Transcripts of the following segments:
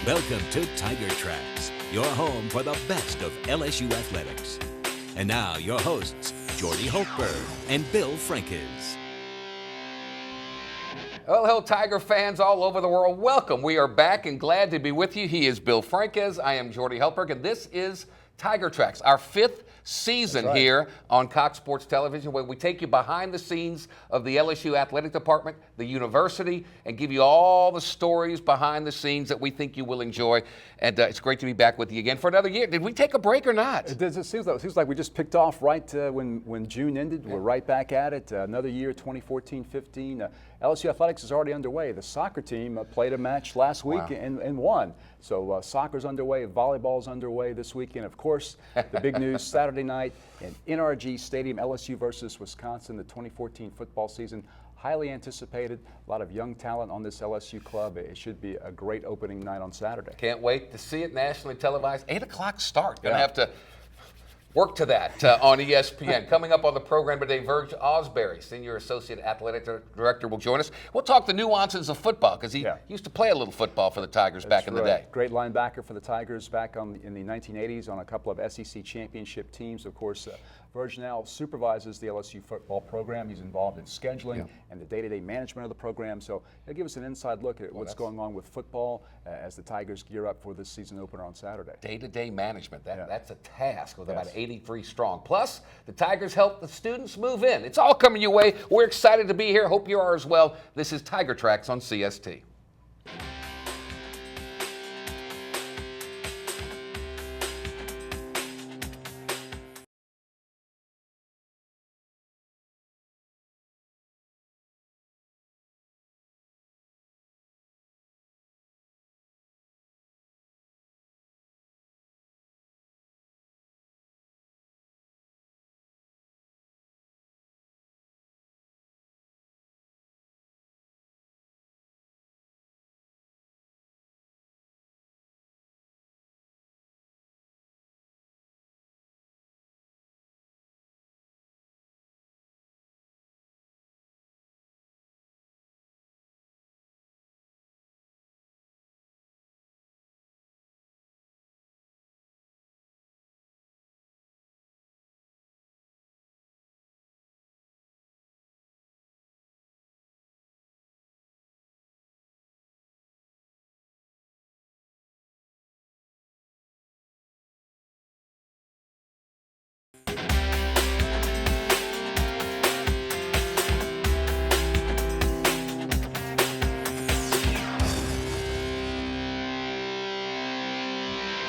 Welcome to Tiger Tracks, your home for the best of LSU athletics. And now, your hosts, Jordy Hultberg and Bill Frankes. Well, hello, Tiger fans all over the world. Welcome. We are back and glad to be with you. He is Bill Frankes. I am Jordy Hultberg, and this is Tiger Tracks, our fifth season here on Cox Sports Television, where we take you behind the scenes of the LSU athletic department, the university, and give you all the stories behind the scenes that we think you will enjoy. And it's great to be back with you again for another year. Did we take a break or not? It seems like we just picked off right when June ended. Yeah. We're right back at it. Another year, 2014-15. LSU athletics is already underway. The soccer team played a match last week and won. So soccer's underway, volleyball's underway this weekend. Of course, the big news Saturday night in NRG Stadium, LSU versus Wisconsin, the 2014 football season. Highly anticipated, a lot of young talent on this LSU club. It should be a great opening night on Saturday. Can't wait to see it nationally televised. 8 o'clock start. Gonna have to work to that on ESPN. Coming up on the program today, Verge Ausberry, Senior Associate Athletic Director, will join us. We'll talk the nuances of football because he used to play a little football for the Tigers back in the day. Great linebacker for the Tigers back in the 1980s on a couple of SEC championship teams. Of course, Verge now supervises the LSU football program. He's involved in scheduling and the day-to-day management of the program. So he'll give us an inside look at what's going on with football as the Tigers gear up for this season opener on Saturday. Day-to-day management, that's a task with about 83 strong. Plus, the Tigers help the students move in. It's all coming your way. We're excited to be here. Hope you are as well. This is Tiger Tracks on CST.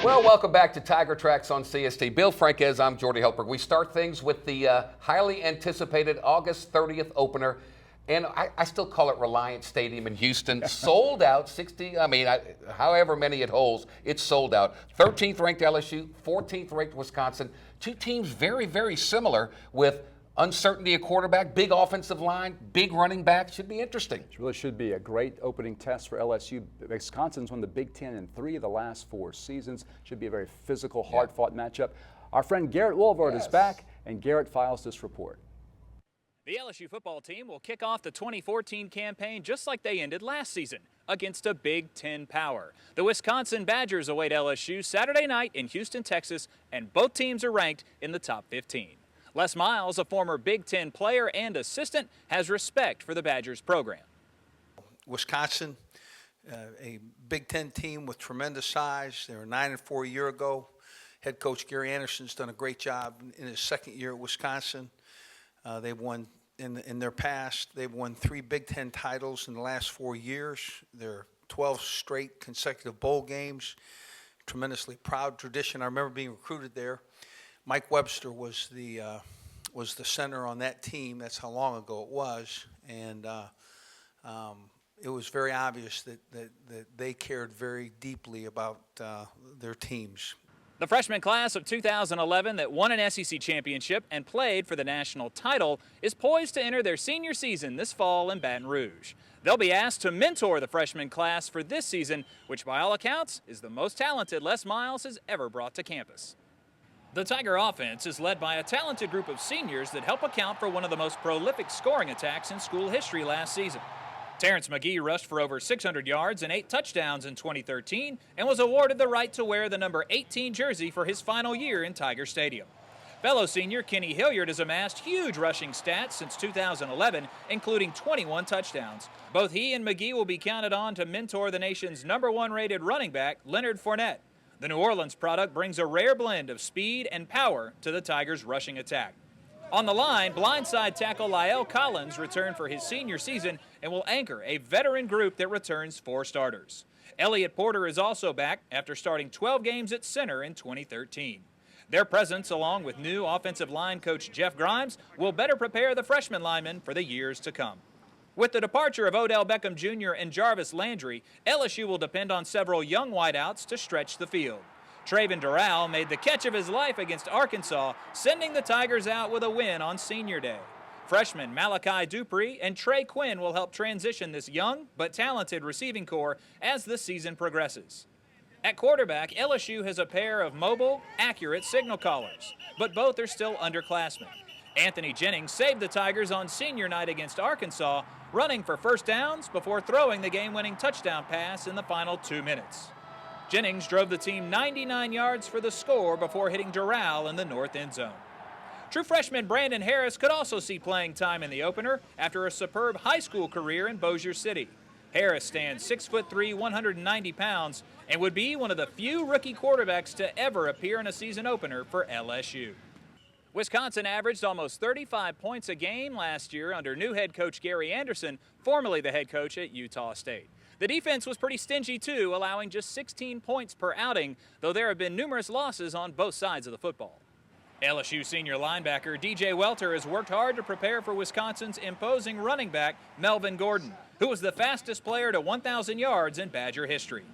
Well, welcome back to Tiger Tracks on CST. Bill Frankes, I'm Jordy Hultberg. We start things with the highly anticipated August 30th opener, and I still call it Reliant Stadium in Houston. Sold out, however many it holds, it's sold out. 13th ranked LSU, 14th ranked Wisconsin. Two teams very, very similar with uncertainty at quarterback, big offensive line, big running back. Should be interesting. It really should be a great opening test for LSU. Wisconsin's won the Big Ten in 3 of the last 4 seasons. Should be a very physical, hard-fought matchup. Our friend Garrett Woolvard is back, and Garrett files this report. The LSU football team will kick off the 2014 campaign just like they ended last season, against a Big Ten power. The Wisconsin Badgers await LSU Saturday night in Houston, Texas, and both teams are ranked in the top 15. Les Miles, a former Big Ten player and assistant, has respect for the Badgers program. Wisconsin, a Big Ten team with tremendous size. They were 9-4 a year ago. Head coach Gary Anderson's done a great job in his second year at Wisconsin. They've won in their past. They've won 3 Big Ten titles in the last 4 years. They're 12 straight consecutive bowl games. Tremendously proud tradition. I remember being recruited there. Mike Webster was the center on that team. That's how long ago it was, and it was very obvious that they cared very deeply about their teams. The freshman class of 2011 that won an SEC championship and played for the national title is poised to enter their senior season this fall in Baton Rouge. They'll be asked to mentor the freshman class for this season, which by all accounts is the most talented Les Miles has ever brought to campus. The Tiger offense is led by a talented group of seniors that help account for one of the most prolific scoring attacks in school history last season. Terrence McGee rushed for over 600 yards and 8 touchdowns in 2013 and was awarded the right to wear the number 18 jersey for his final year in Tiger Stadium. Fellow senior Kenny Hilliard has amassed huge rushing stats since 2011, including 21 touchdowns. Both he and McGee will be counted on to mentor the nation's #1 rated running back, Leonard Fournette. The New Orleans product brings a rare blend of speed and power to the Tigers' rushing attack. On the line, blindside tackle Lyle Collins returned for his senior season and will anchor a veteran group that returns 4 starters. Elliott Porter is also back after starting 12 games at center in 2013. Their presence, along with new offensive line coach Jeff Grimes, will better prepare the freshman linemen for the years to come. With the departure of Odell Beckham Jr. and Jarvis Landry, LSU will depend on several young wideouts to stretch the field. Traven Doral made the catch of his life against Arkansas, sending the Tigers out with a win on Senior Day. Freshmen Malachi Dupree and Trey Quinn will help transition this young but talented receiving corps as the season progresses. At quarterback, LSU has a pair of mobile, accurate signal callers, but both are still underclassmen. Anthony Jennings saved the Tigers on senior night against Arkansas, running for first downs before throwing the game-winning touchdown pass in the final 2 minutes. Jennings drove the team 99 yards for the score before hitting Doral in the north end zone. True freshman Brandon Harris could also see playing time in the opener after a superb high school career in Bossier City. Harris stands 6'3", 190 pounds, and would be one of the few rookie quarterbacks to ever appear in a season opener for LSU. Wisconsin averaged almost 35 points a game last year under new head coach Gary Anderson, formerly the head coach at Utah State. The defense was pretty stingy too, allowing just 16 points per outing, though there have been numerous losses on both sides of the football. LSU senior linebacker DJ Welter has worked hard to prepare for Wisconsin's imposing running back Melvin Gordon, who was the fastest player to 1,000 yards in Badger history.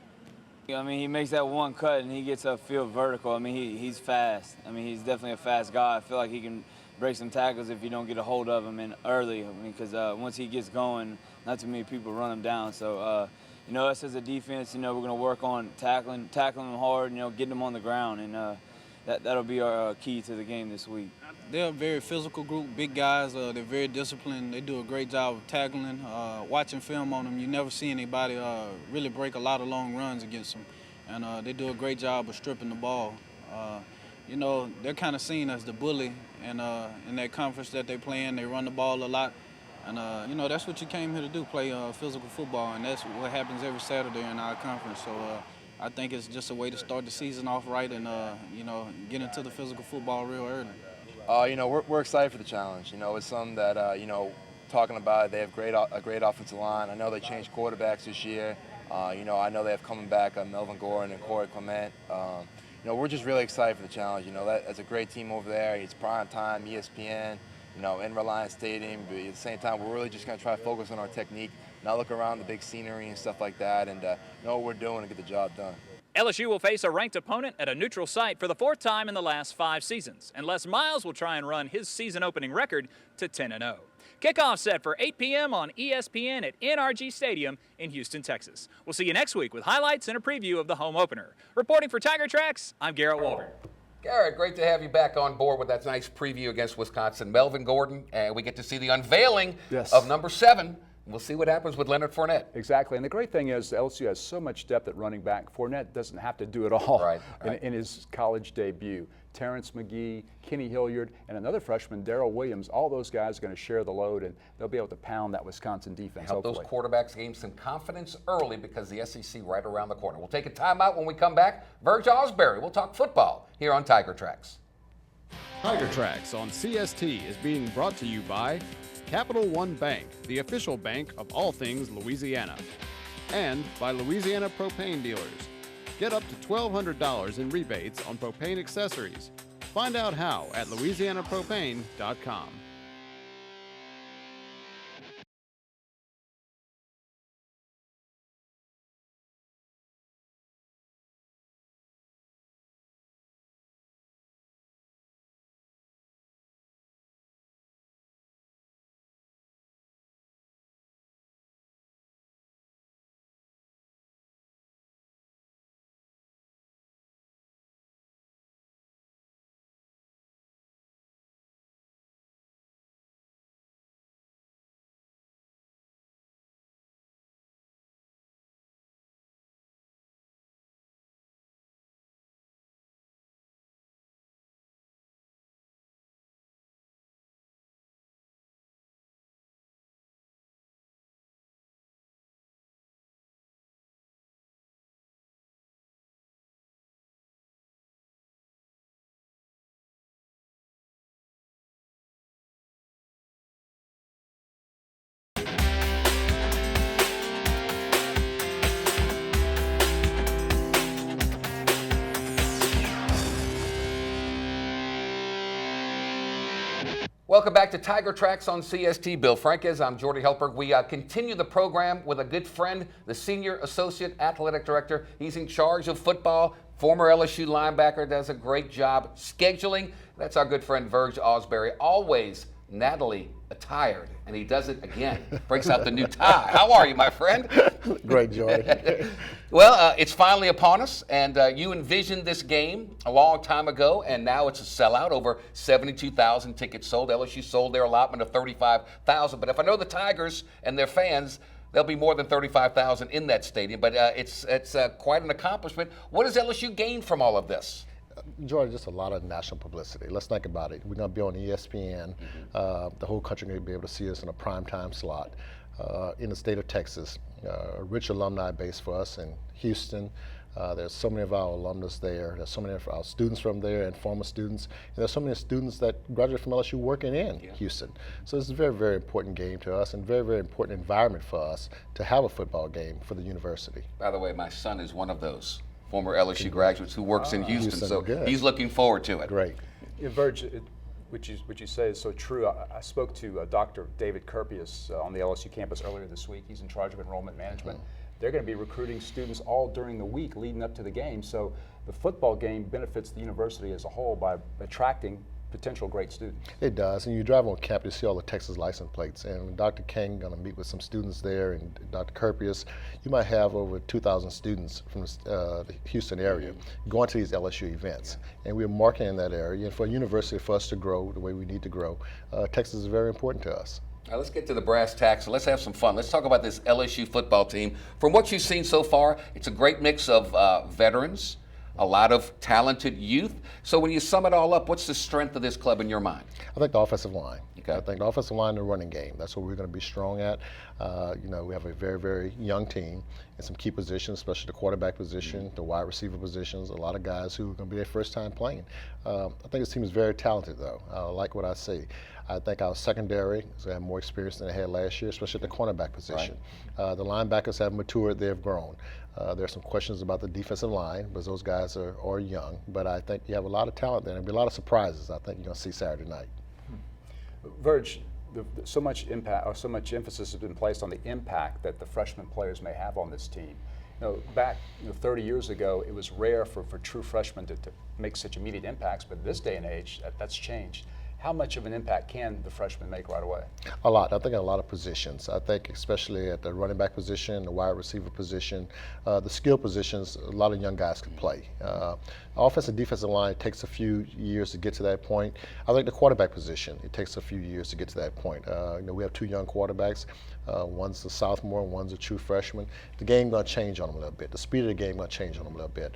I mean, he makes that one cut and he gets upfield vertical. I mean, he's fast. I mean, he's definitely a fast guy. I feel like he can break some tackles if you don't get a hold of him in early. I mean, because once he gets going, not too many people run him down. So, you know, us as a defense, you know, we're going to work on tackling him hard, you know, getting him on the ground, and that'll be our key to the game this week. They're a very physical group, big guys. They're very disciplined. They do a great job of tackling. Watching film on them, you never see anybody really break a lot of long runs against them. And they do a great job of stripping the ball. You know, they're kind of seen as the bully in that conference that they play in. They run the ball a lot. And, you know, that's what you came here to do, play physical football. And that's what happens every Saturday in our conference. So I think it's just a way to start the season off right and, you know, get into the physical football real early. You know, we're excited for the challenge. You know, it's something that, you know, talking about it, they have a great offensive line. I know they changed quarterbacks this year. You know, I know they have coming back Melvin Gordon and Corey Clement. You know, we're just really excited for the challenge. You know, that's a great team over there. It's prime time, ESPN, you know, in Reliance Stadium. But at the same time, we're really just going to try to focus on our technique, not look around the big scenery and stuff like that, and know what we're doing and get the job done. LSU will face a ranked opponent at a neutral site for the 4th time in the last 5 seasons, and Les Miles will try and run his season-opening record to 10-0. Kickoff set for 8 p.m. on ESPN at NRG Stadium in Houston, Texas. We'll see you next week with highlights and a preview of the home opener. Reporting for Tiger Tracks, I'm Garrett Walter. Garrett, great to have you back on board with that nice preview against Wisconsin. Melvin Gordon, and we get to see the unveiling of number 7. We'll see what happens with Leonard Fournette. Exactly, and the great thing is LSU has so much depth at running back. Fournette doesn't have to do it all in his college debut. Terrence McGee, Kenny Hilliard, and another freshman, Darrell Williams, all those guys are going to share the load, and they'll be able to pound that Wisconsin defense, Help hopefully. those quarterbacks gain some confidence early because the SEC right around the corner. We'll take a timeout. When we come back, Verge Ausberry. We'll talk football here on Tiger Tracks. Tiger Tracks on CST is being brought to you by Capital One Bank, the official bank of all things Louisiana, and by Louisiana Propane Dealers. Get up to $1,200 in rebates on propane accessories. Find out how at louisianapropane.com. Welcome back to Tiger Tracks on CST. Bill Franquez, I'm Jordy Helperg. We continue the program with a good friend, the Senior Associate Athletic Director. He's in charge of football, former LSU linebacker, does a great job scheduling. That's our good friend Verge Ausberry, always Natalie attired, and he does it again. Breaks out the new tie. How are you, my friend? Great, Jordy. Well, it's finally upon us, and you envisioned this game a long time ago, and now it's a sellout. Over 72,000 tickets sold. LSU sold their allotment of 35,000. But if I know the Tigers and their fans, there'll be more than 35,000 in that stadium. But it's quite an accomplishment. What does LSU gain from all of this? Jordy, just a lot of national publicity. Let's think about it. We're going to be on ESPN. The whole country going to be able to see us in a primetime slot in the state of Texas. A rich alumni base for us in Houston. There's so many of our alumnus there. There's so many of our students from there and former students. And there's so many students that graduated from LSU working in Houston. So it's a very, very important game to us and very, very important environment for us to have a football game for the university. By the way, my son is one of those former LSU graduates who works in Houston, so good. He's looking forward to it. Great. Yeah, Verge, what you say is so true. I spoke to Dr. David Kerpius on the LSU campus earlier this week. He's in charge of enrollment management. They're going to be recruiting students all during the week leading up to the game. So the football game benefits the university as a whole by attracting potential great students. It does, and you drive on campus, you see all the Texas license plates, and Dr. King going to meet with some students there, and Dr. Kerpius, you might have over 2,000 students from the Houston area going to these LSU events, and we're marketing that area, and for a university, for us to grow the way we need to grow, Texas is very important to us. Now let's get to the brass tacks and let's have some fun. Let's talk about this LSU football team. From what you've seen so far, it's a great mix of veterans, a lot of talented youth. So when you sum it all up, what's the strength of this club in your mind? I think the offensive line. Okay. I think the offensive line and the running game. That's what we're going to be strong at. We have a very, very young team in some key positions, especially the quarterback position, the wide receiver positions, a lot of guys who are going to be their first time playing. I think this team is very talented, though. I like what I see. I think our secondary is going to have more experience than they had last year, especially at the cornerback position. Right. The linebackers have matured, they have grown. There are some questions about the defensive line, because those guys are young. But I think you have a lot of talent there, and there'll be a lot of surprises I think you're going to see Saturday night. Verge, so much impact or so much emphasis has been placed on the impact that the freshman players may have on this team. Back 30 years ago, it was rare for true freshmen to make such immediate impacts, but this day and age, that's changed. How much of an impact can the freshmen make right away? A lot. I think in a lot of positions. I think especially at the running back position, the wide receiver position, the skill positions, a lot of young guys can play. Offensive, defensive line, it takes a few years to get to that point. I think the quarterback position, it takes a few years to get to that point. We have two young quarterbacks. One's a sophomore, one's a true freshman. The game going to change on them a little bit. The speed of the game going to change on them a little bit.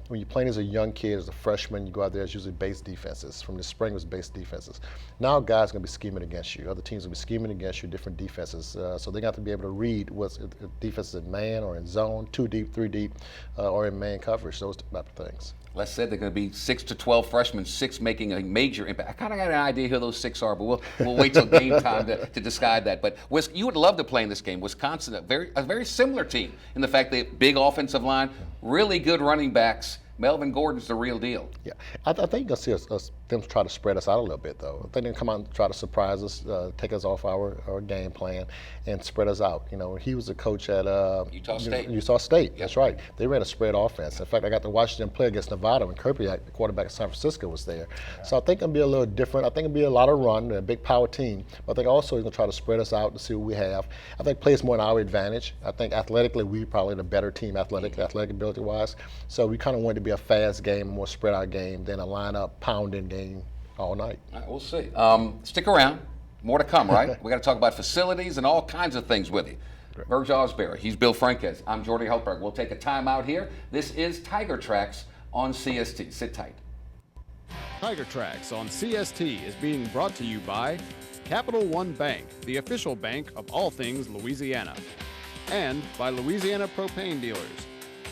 When you're playing as a young kid, as a freshman, you go out there, it's usually base defenses. From the spring, it was base defenses. Now guys are going to be scheming against you. Other teams will be scheming against you, different defenses. So they got to be able to read what's defense is in man or in zone, 2 deep, 3 deep, or in man coverage, those type of things. Les said they're going to be 6 to 12 freshmen, 6 making a major impact. I kind of got an idea who those 6 are, but we'll wait till game time to decide that. But you would love to play in this game. Wisconsin, a very similar team in the fact that big offensive line, really good running backs. Melvin Gordon's the real deal. Yeah, I think you'll see them try to spread us out a little bit, though. I think they'll come out and try to surprise us, take us off our game plan, and spread us out. He was a coach at Utah State. Utah State, that's right. They ran a spread offense. In fact, I got to watch them play against Nevada when Kirby, the quarterback of San Francisco, was there. So I think it'll be a little different. I think it'll be a lot of run. They're a big power team. But I think also he's going to try to spread us out to see what we have. I think plays more in our advantage. I think athletically, we're probably the better team athletic ability-wise. So we kind of want it to be a fast game, a more spread out game than a line-up pounding game all night. All right, we'll see. Stick around. More to come, right? We got to talk about facilities and all kinds of things with you. Verge Ausberry. He's Bill Franquez. I'm Jordy Helperg. We'll take a time out here. This is Tiger Tracks on CST. Sit tight. Tiger Tracks on CST is being brought to you by Capital One Bank, the official bank of all things Louisiana, and by Louisiana Propane Dealers.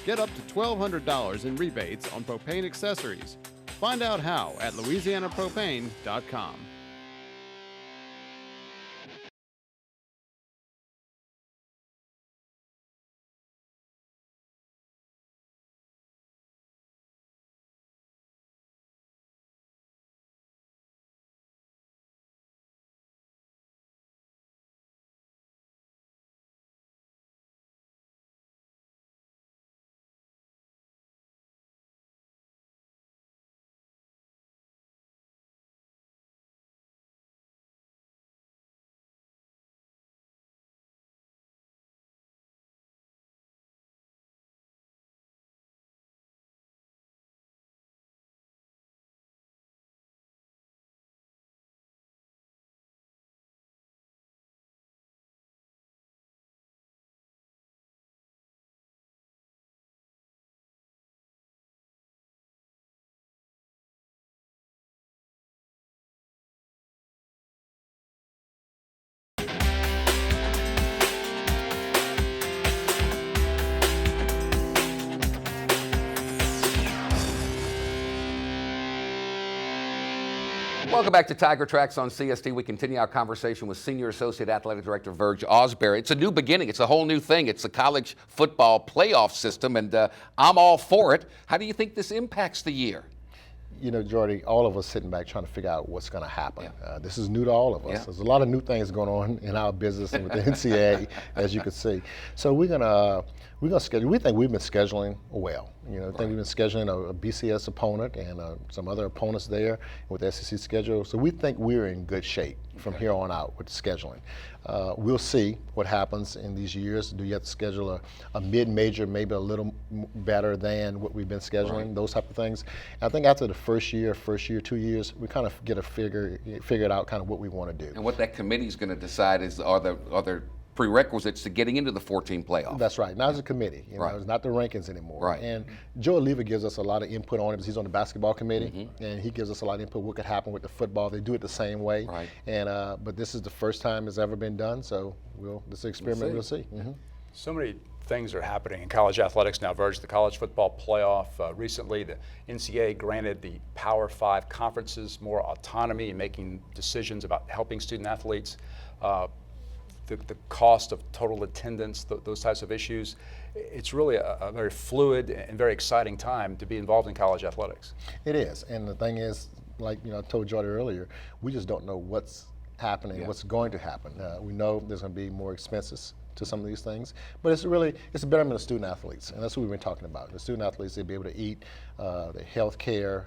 Get up to $1,200 in rebates on propane accessories. Find out how at louisianapropane.com. Welcome back to Tiger Tracks on CST. We continue our conversation with Senior Associate Athletic Director Verge Ausberry. It's a new beginning. It's a whole new thing. It's the college football playoff system, and I'm all for it. How do you think this impacts the year? You know, Jordy, all of us sitting back trying to figure out what's going to happen. This is new to all of us. There's a lot of new things going on in our business and with the NCAA, as you can see. So we're gonna schedule. We think we've been scheduling well. You know, I think we've been scheduling a BCS opponent and some other opponents there with the SEC schedule. So we think we're in good shape from here on out with scheduling. We'll see what happens in these years. Do you have to schedule a mid-major, maybe a little better than what we've been scheduling, those type of things. And I think after the first year, 2 years, we kind of get figured out kind of what we want to do. And what that committee is going to decide is are there prerequisites to getting into the 14 playoff. That's right. Now it's a committee. You know, it's not the rankings anymore. And Joe Oliva gives us a lot of input on it because he's on the basketball committee, and he gives us a lot of input what could happen with the football. They do it the same way. And but this is the first time it's ever been done, so this experiment we'll see. So many things are happening in college athletics now, Verge. The college football playoff. Recently, the NCAA granted the Power 5 conferences more autonomy in making decisions about helping student athletes. The cost of total attendance, those types of issues. It's really a very fluid and very exciting time to be involved in college athletics. It is, and the thing is, like I told Jordy earlier, we just don't know what's happening, what's going to happen. We know there's going to be more expenses to some of these things, but it's a betterment of student athletes, and that's what we've been talking about. The student athletes, they'll be able to eat, the health care,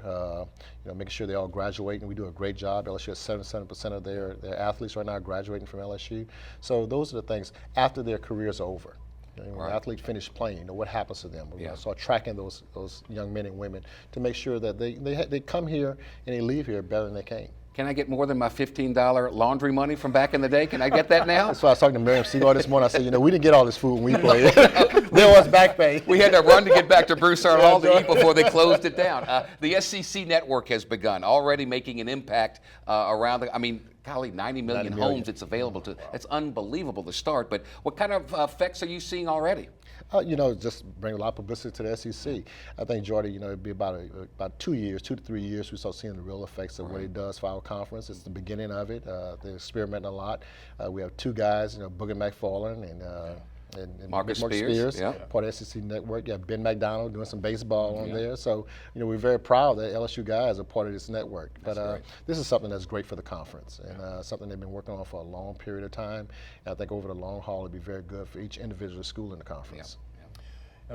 making sure they all graduate, and we do a great job. LSU has 77% of their athletes right now graduating from LSU. So those are the things after their careers are over. When an athlete finishes playing, what happens to them? We're going to start tracking those young men and women to make sure that they come here and they leave here better than they came. Can I get more than my $15 laundry money from back in the day? Can I get that now? That's why I was talking to Miriam Seagull this morning. I said, we didn't get all this food when we played. There was back pay. We had to run to get back to Broussard Hall to eat before they closed it down. The SEC network has begun, already making an impact around golly, 90 million homes it's available to. It's unbelievable to start, but what kind of effects are you seeing already? Just bring a lot of publicity to the SEC. I think, Jordy, it'd be about 2 to 3 years we start seeing the real effects of what it does for our conference. It's the beginning of it. They're experimenting a lot. We have two guys, Booger McFarland and Marcus Spears, part of the SEC network. You have Ben McDonald doing some baseball on there. So, we're very proud that LSU guys are part of this network. But this is something that's great for the conference and something they've been working on for a long period of time. And I think over the long haul, it'll be very good for each individual school in the conference.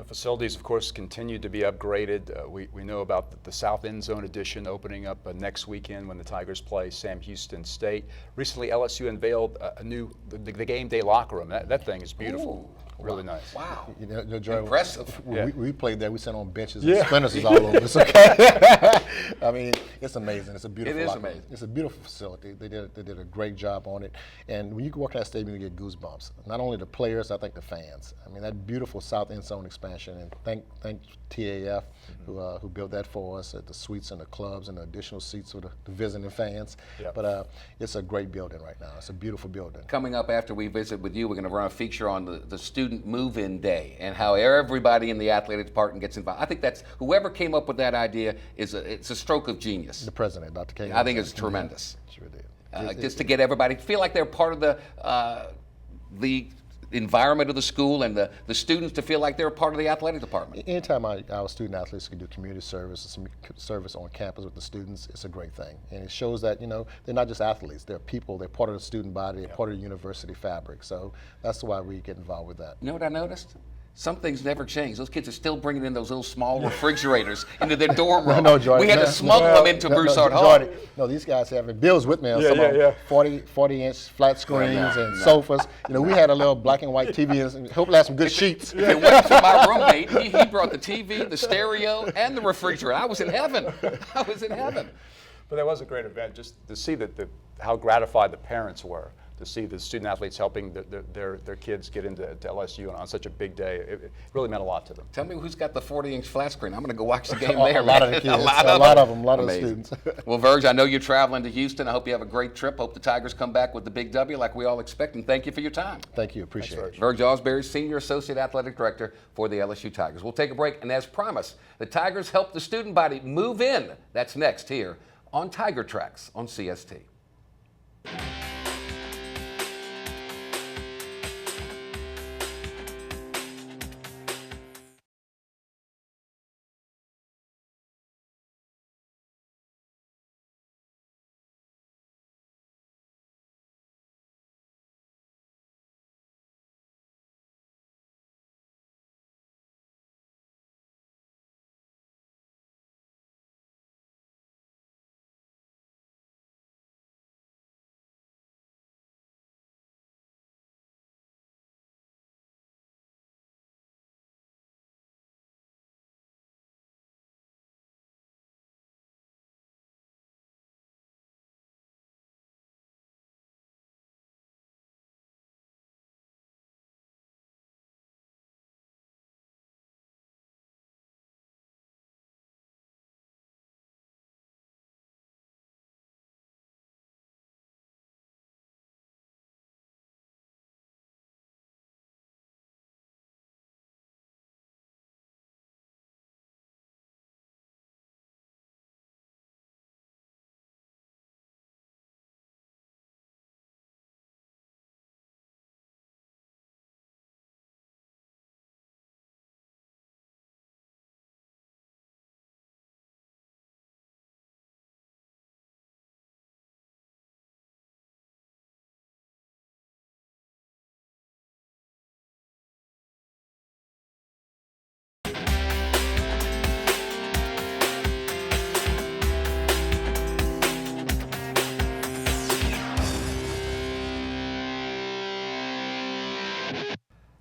Facilities, of course, continue to be upgraded. We know about the South End Zone Edition opening up next weekend when the Tigers play Sam Houston State. Recently, LSU unveiled the game day locker room. That thing is beautiful. Ooh. Really nice. Wow. Jordan, impressive. We played there. We sat on benches and splinters is all over us. Okay. It's amazing. It's a beautiful. It is amazing. It's a beautiful facility. They did a great job on it. And when you walk in that stadium, you get goosebumps. Not only the players, I think the fans. That beautiful South End Zone expansion. And thank TAF who built that for us at the suites and the clubs and the additional seats for the visiting fans. But it's a great building right now. It's a beautiful building. Coming up after we visit with you, we're going to run a feature on the student move-in day and how everybody in the athletic department gets involved. I think that's whoever came up with that idea it's a stroke of genius. The president, Dr. King. I think it's tremendous. Sure did. Just to get everybody to feel like they're part of the environment of the school and the students to feel like they're a part of the athletic department. Anytime our student athletes can do community service, some service on campus with the students, it's a great thing. And it shows that, they're not just athletes, they're people, they're part of the student body, they're part of the university fabric. So that's why we get involved with that. You know what I noticed? Some things never change. Those kids are still bringing in those little small refrigerators into their dorm room. No, Jordan, we had to smuggle them into Broussard Hall. Jordan, no, these guys having Bill's with me on some of them, 40-inch flat screens and sofas. We had a little black and white TV and hopefully had some good sheets. It went to my roommate. He brought the TV, the stereo, and the refrigerator. I was in heaven. But that was a great event, just to see how gratified the parents were to see the student athletes helping their kids get into LSU on such a big day. It really meant a lot to them. Tell me who's got the 40-inch flat screen. I'm going to go watch the game there. A lot of the kids. A lot of the students. Well, Verge, I know you're traveling to Houston. I hope you have a great trip. Hope the Tigers come back with the big W like we all expect, and thank you for your time. Thank you. Appreciate it. Verge Ausberry, Senior Associate Athletic Director for the LSU Tigers. We'll take a break, and as promised, the Tigers help the student body move in. That's next here on on Tiger Tracks on CST.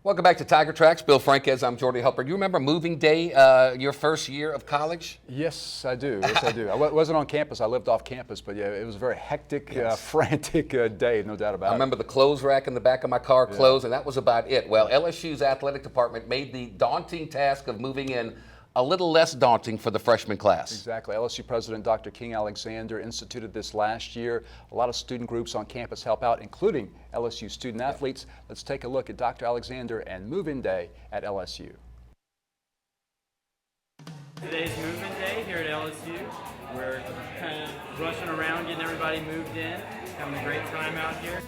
Welcome back to Tiger Tracks. Bill Franquez, I'm Jordy Helper. Do you remember moving day, your first year of college? Yes, I do. Yes, I do. I wasn't on campus. I lived off campus, but yeah, it was a very hectic, frantic day, no doubt about it. I remember the clothes rack in the back of my car closed, and that was about it. Well, LSU's athletic department made the daunting task of moving in a little less daunting for the freshman class. Exactly. LSU President Dr. King Alexander instituted this last year. A lot of student groups on campus help out, including LSU student athletes. Let's take a look at Dr. Alexander and move-in day at LSU. Today's movement day here at LSU. We're kind of rushing around, getting everybody moved in, having a great time out here.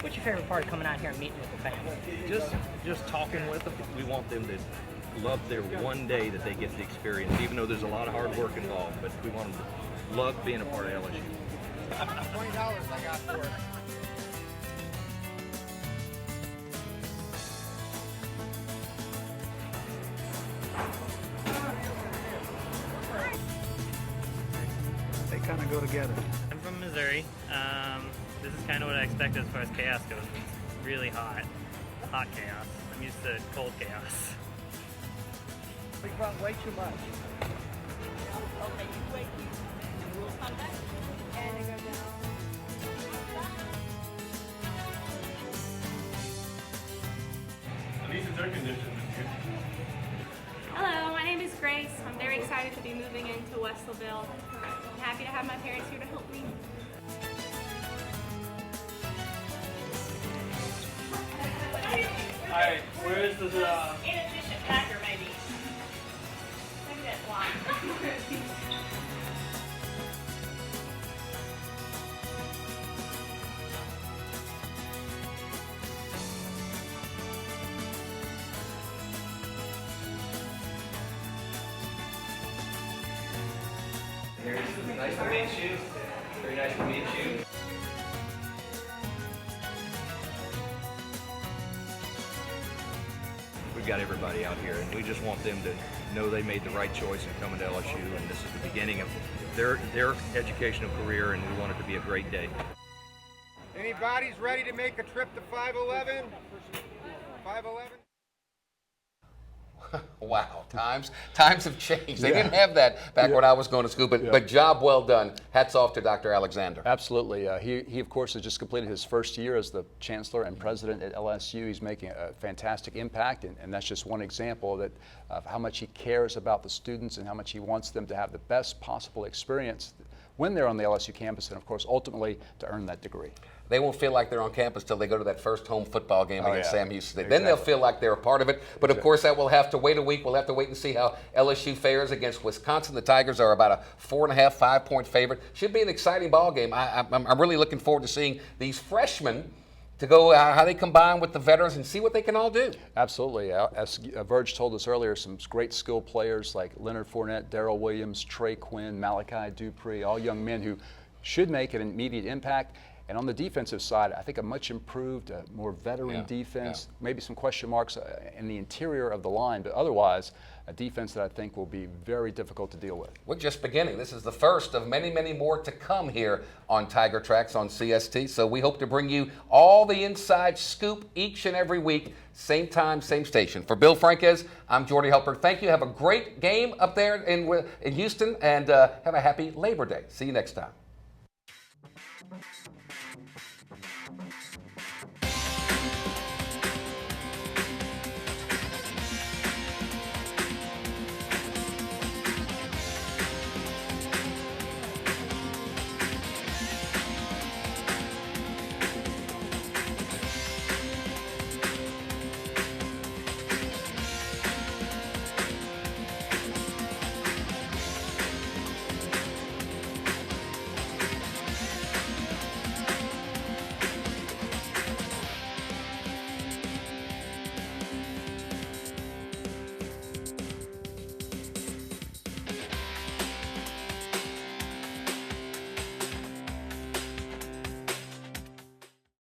What's your favorite part of coming out here and meeting with the family? Just talking with them. We want them to love their one day that they get to experience, even though there's a lot of hard work involved, but we want them to love being a part of LSU. $20 I got for it. They kind of go together. I'm from Missouri. This is kind of what I expect as far as chaos goes. It's really hot. Hot chaos. I'm used to cold chaos. We brought way too much. Okay, you wait. We'll come back and then go down. At least it's air conditioned. Hello, my name is Grace. I'm very excited to be moving into Westville. I'm happy to have my parents here to help me. Alright, where is the Inefficient packer, maybe. Maybe that's why. Nice to meet you. Very nice to meet you. We've got everybody out here, and we just want them to know they made the right choice in coming to LSU, and this is the beginning of their educational career, and we want it to be a great day. Anybody's ready to make a trip to 511? 511? Wow, times have changed. They didn't have that back when I was going to school, but job well done. Hats off to Dr. Alexander. Absolutely. He, of course, has just completed his first year as the chancellor and president at LSU. He's making a fantastic impact, and that's just one example of how much he cares about the students and how much he wants them to have the best possible experience when they're on the LSU campus, and, of course, ultimately to earn that degree. they won't feel like they're on campus till they go to that first home football game against Sam Houston State. Then Exactly. they'll feel like they're a part of it. But of course, that will have to wait a week. We'll have to wait and see how LSU fares against Wisconsin. The Tigers are about a 4.5, 5-point favorite. Should be an exciting ball game. I'm really looking forward to seeing these freshmen to go how they combine with the veterans and see what they can all do. Absolutely. As Verge told us earlier, some great skill players like Leonard Fournette, Darrell Williams, Trey Quinn, Malachi Dupree, all young men who should make an immediate impact. And on the defensive side, I think a much improved, more veteran defense, maybe some question marks in the interior of the line, but otherwise, a defense that I think will be very difficult to deal with. We're just beginning. This is the first of many, many more to come here on Tiger Tracks on CST. So we hope to bring you all the inside scoop each and every week, same time, same station. For Bill Franquez, I'm Jordy Helper. Thank you. Have a great game up there in Houston, and have a happy Labor Day. See you next time.